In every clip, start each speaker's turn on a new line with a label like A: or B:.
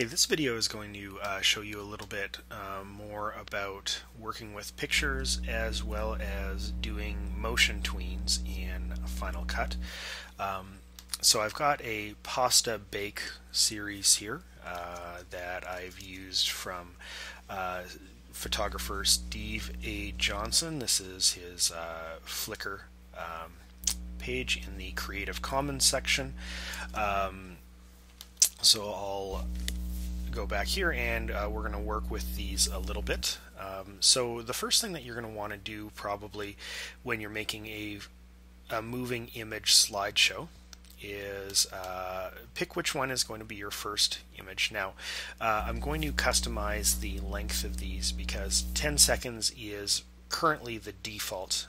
A: Okay, this video is going to show you a little bit more about working with pictures as well as doing motion tweens in Final Cut. So I've got a pasta bake series here that I've used from photographer Steve A. Johnson. This is his Flickr page in the Creative Commons section. So I'll go back here and we're going to work with these a little bit. So the first thing that you're going to want to do probably when you're making a moving image slideshow is pick which one is going to be your first image. Now I'm going to customize the length of these because 10 seconds is currently the default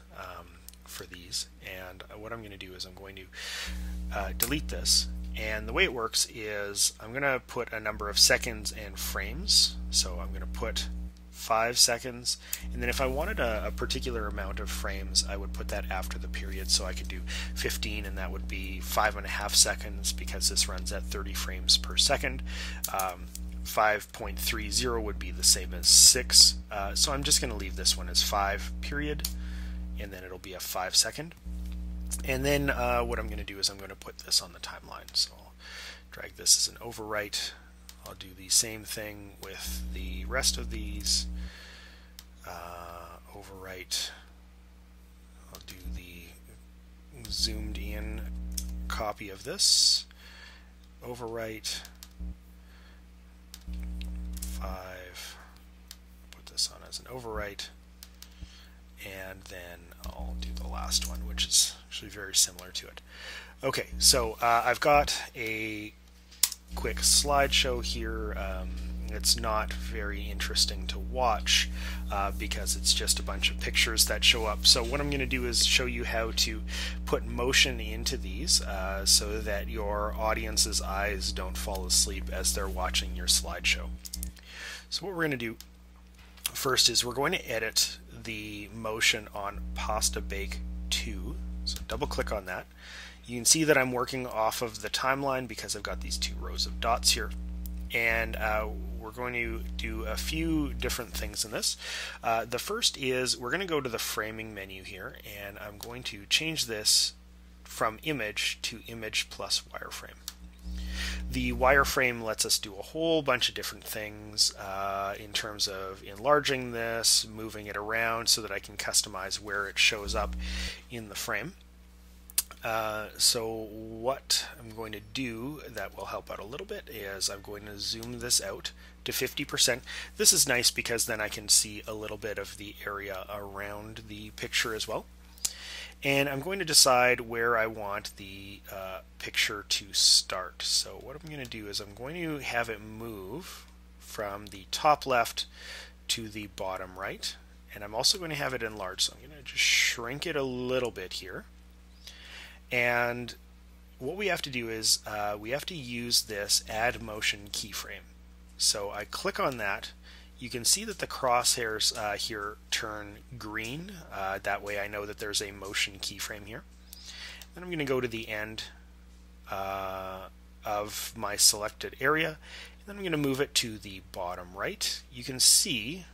A: for these, and what I'm going to do is I'm going to delete this. And the way it works is I'm going to put a number of seconds and frames. So I'm going to put 5 seconds, and then if I wanted a particular amount of frames, I would put that after the period. So I could do 15, and that would be 5.5 seconds because this runs at 30 frames per second. 5.30 would be the same as 6. So I'm just going to leave this one as 5 period, and then it'll be a 5 second. And then what I'm going to do is I'm going to put this on the timeline. So I'll drag this as an overwrite. I'll do the same thing with the rest of these. Overwrite. I'll do the zoomed in copy of this. Overwrite. 5. Put this on as an overwrite. And then I'll do the last one, which is actually very similar to it. Okay, so I've got a quick slideshow here. It's not very interesting to watch because it's just a bunch of pictures that show up. So what I'm going to do is show you how to put motion into these so that your audience's eyes don't fall asleep as they're watching your slideshow. So what we're going to do first is we're going to edit the motion on Pasta Bake 2. So double click on that. You can see that I'm working off of the timeline because I've got these 2 rows of dots here. And we're going to do a few different things in this. The first is we're going to go to the framing menu here, and I'm going to change this from image to image plus wireframe. The wireframe lets us do a whole bunch of different things in terms of enlarging this, moving it around so that I can customize where it shows up in the frame. So what I'm going to do that will help out a little bit is I'm going to zoom this out to 50%. This is nice because then I can see a little bit of the area around the picture as well. And I'm going to decide where I want the picture to start. So what I'm going to do is I'm going to have it move from the top left to the bottom right. And I'm also going to have it enlarge. So I'm going to just shrink it a little bit here. And what we have to do is we have to use this add motion keyframe. So I click on that. You can see that the crosshairs here turn green. That way I know that there's a motion keyframe here. Then I'm going to go to the end of my selected area, and then I'm going to move it to the bottom right. You can see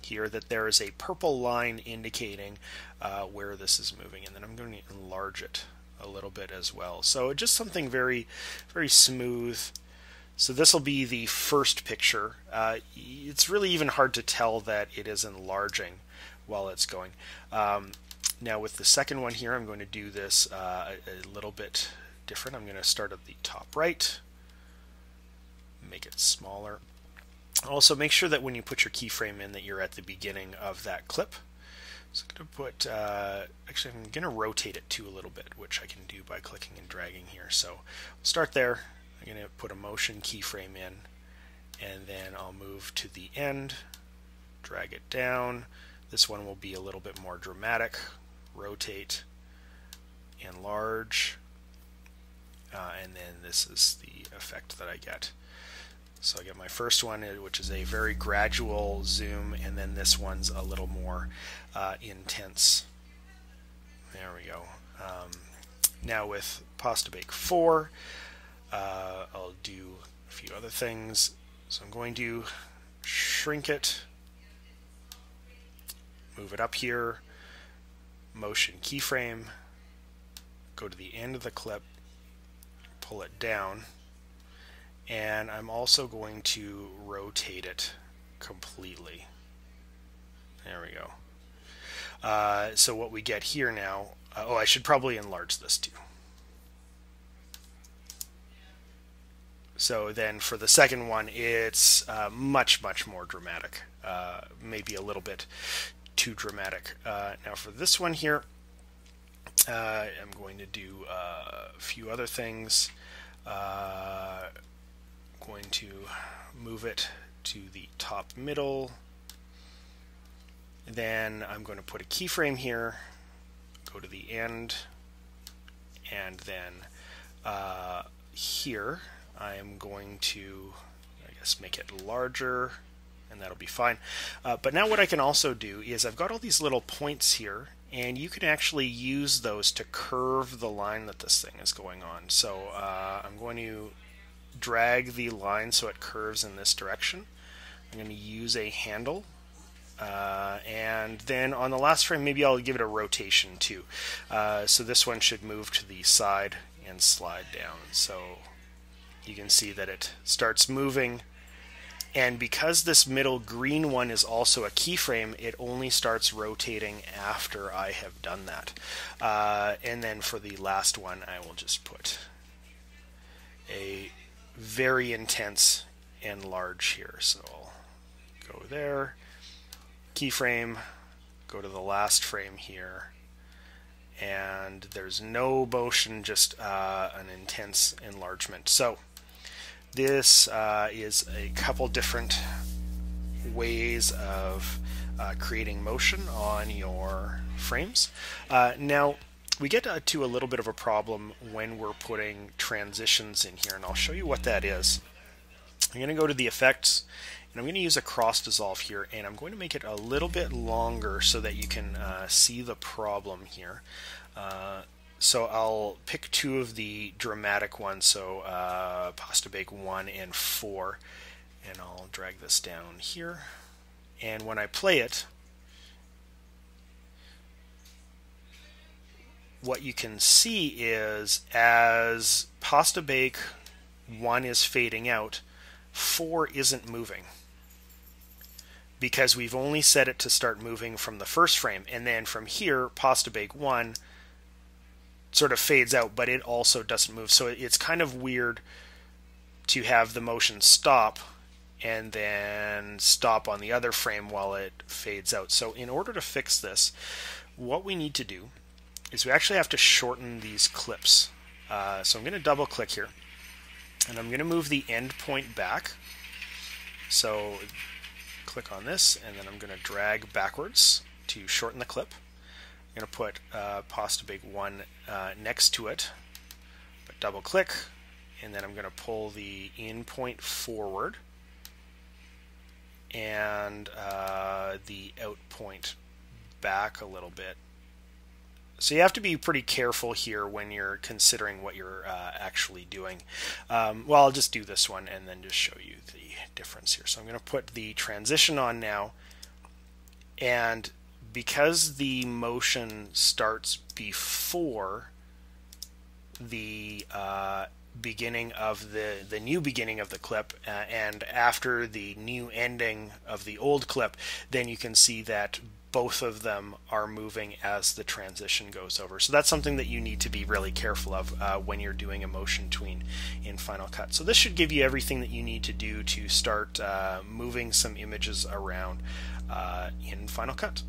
A: here that there is a purple line indicating where this is moving, and then I'm going to enlarge it a little bit as well. So just something very, very smooth. So this will be the first picture. It's really even hard to tell that it is enlarging while it's going. Now with the second one here, I'm going to do this a little bit different. I'm going to start at the top right, make it smaller. Also make sure that when you put your keyframe in that you're at the beginning of that clip. So I'm going to put, actually I'm going to rotate it too a little bit, which I can do by clicking and dragging here. So we'll start there. I'm going to put a motion keyframe in, and then I'll move to the end, drag it down. This one will be a little bit more dramatic. Rotate, enlarge, and then this is the effect that I get. So I get my first one, which is a very gradual zoom, and then this one's a little more intense. There we go. Now with Pasta Bake 4, I'll do a few other things. So I'm going to shrink it, move it up here, motion keyframe, go to the end of the clip, pull it down, and I'm also going to rotate it completely. There we go. So what we get here now, I should probably enlarge this too. So then for the second one, it's much more dramatic, maybe a little bit too dramatic. Now for this one here, I'm going to do a few other things. Going to move it to the top middle. Then I'm going to put a keyframe here, go to the end, and then here I am going to, I guess, make it larger, and that'll be fine. But now what I can also do is I've got all these little points here, and you can actually use those to curve the line that this thing is going on. So I'm going to drag the line so it curves in this direction. I'm going to use a handle, and then on the last frame maybe I'll give it a rotation too. So this one should move to the side and slide down. So you can see that it starts moving, and because this middle green one is also a keyframe, it only starts rotating after I have done that. And then for the last one, I will just put a very intense and large here. So I'll go there, keyframe, go to the last frame here, and there's no motion, just an intense enlargement. So this is a couple different ways of creating motion on your frames. Now we get to a little bit of a problem when we're putting transitions in here, and I'll show you what that is. I'm going to go to the effects, and I'm going to use a cross dissolve here, and I'm going to make it a little bit longer so that you can see the problem here. So I'll pick two of the dramatic ones, so Pasta Bake 1 and 4, and I'll drag this down here. And when I play it, what you can see is as Pasta Bake 1 is fading out, 4 isn't moving, because we've only set it to start moving from the first frame, and then from here Pasta Bake 1 sort of fades out, but it also doesn't move. So it's kind of weird to have the motion stop and then stop on the other frame while it fades out. So in order to fix this, what we need to do is we actually have to shorten these clips. So I'm going to double click here, and I'm going to move the end point back. So click on this, and then I'm going to drag backwards to shorten the clip. I'm going to put Pasta Bake 1 next to it, but double click, and then I'm going to pull the in point forward and the out point back a little bit. So you have to be pretty careful here when you're considering what you're actually doing. Well, I'll just do this one and then just show you the difference here. So I'm going to put the transition on now, and because the motion starts before the beginning of the new beginning of the clip and after the new ending of the old clip, then you can see that both of them are moving as the transition goes over. So that's something that you need to be really careful of when you're doing a motion tween in Final Cut. So this should give you everything that you need to do to start moving some images around in Final Cut.